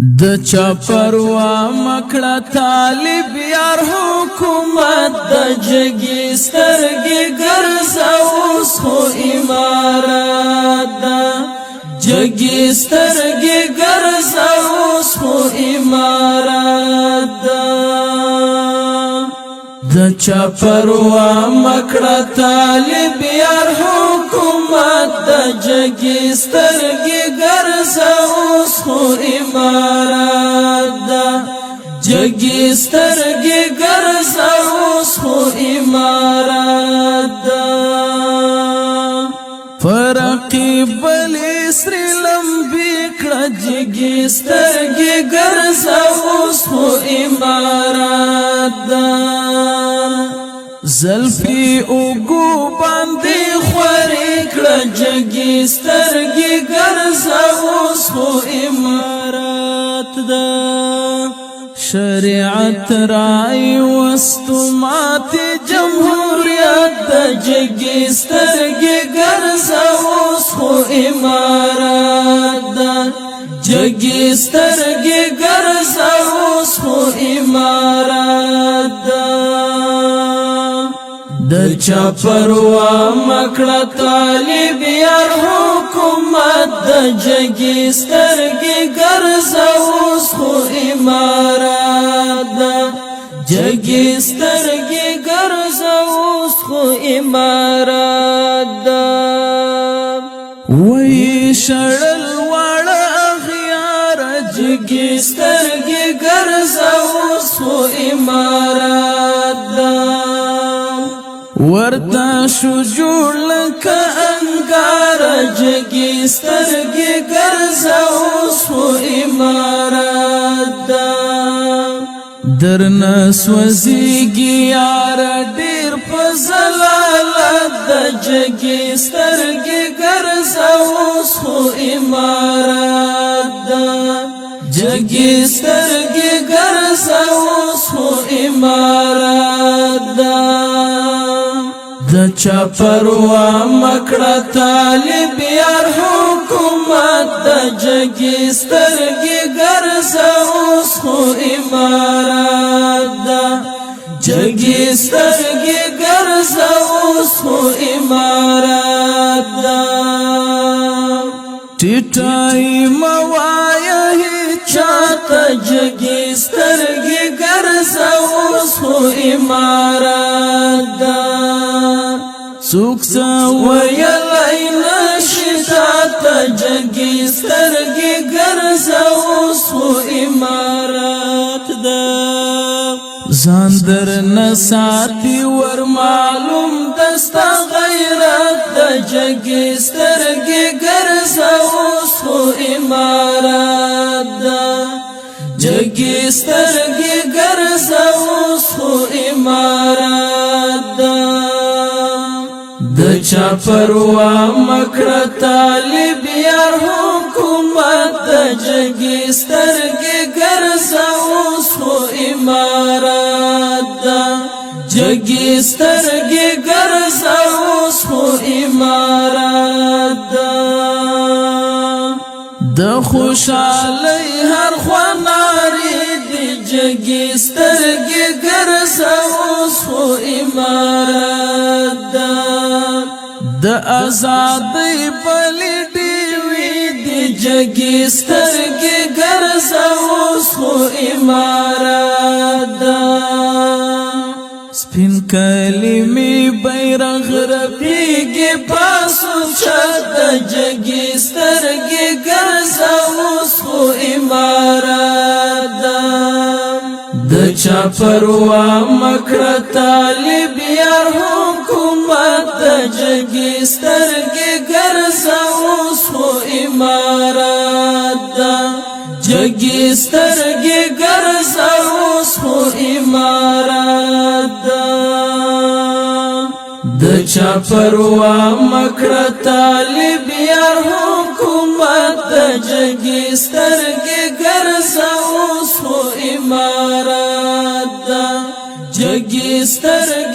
د چا پروا مکړه طالب یار حکومت د جګی سترګې ګرځاوس خو امارات دا جګی سترګې ګرځاوس خو امارات دا د چا پروا مکړه طالب یار حکومت د جګی سترګې ګرځاوس خو امارات دا جګی سترګې ګرځاوس خو امارات دا فرقیب سری لمبی کړه جګی سترګې ګرځاوس خو امارات دا زلفی اوگو باندې خورې کړه جګی سترګې ګرځاوس خو امارات دا شریعت رای وستمات جمهوریت د جګی سترګې ګرځاوس خو امارات دا جګی سترګې ګرځاوس خو امارات دا د چا پروا مکړه طالب یار حکومت د جګی سترګې ګرځاوس خو امارات دا جګی سترګې ګرځاوس خو امارات دا وای شړل واړه اغیار جګی سترګې ګرځاوس خو امارات دا ورتا شو جوړ لکه انګار جګی سترګې ګرځاوس خو امارات دا درنه سوځيږي یار ډېر په زلالت د جګی سترګې ګرځاوس خو امارات دا جګی سترګې ګرځاوس خو امارات دا د چا پروا مکړه طالب یار حکومت د جګی سترګې ګرځاوس خو امارات دا جګی سترګې ګرځاوس خو امارات دا ټټای موایا چاته جګی سترګې ګرځاوس خو امارات دا څوک څه ویلای نشي تاته جګی سترګې ګرځاوس خو امارات دا ځان درنه ساتي ور معلوم دستا غیرت د جګی سترګې ګرځاوس خو امارات دا جګی سترګې ګرځاوس خو امارات دا د چا پروا مکړه طالب یار حکومت د جګی سترګې ګرځاوس خو امارات دا جګی سترګې ګرځاوس خو امارات دا د خوشالۍ هر خواناري دی جګی سترګې ګرځاوس خو امارات دا د آزادۍ بلې ډیوې دی جګی سترګې ګرځاوس خو امارات دا سپین کلمې بیرغ رپیږي پاسو چت د جګی سترګې ګرځاوس خو امارات دا د چا پروا مکړه طالب یار حکومت د جګی سترګې ګرځاوس خو امارات دا جګی سترګې ګرځاوس خو امارات دا د چا پروا مکړه طالب یار حکومت د جګی سترګې ګرځاوس خو امارات دا جګی سترګې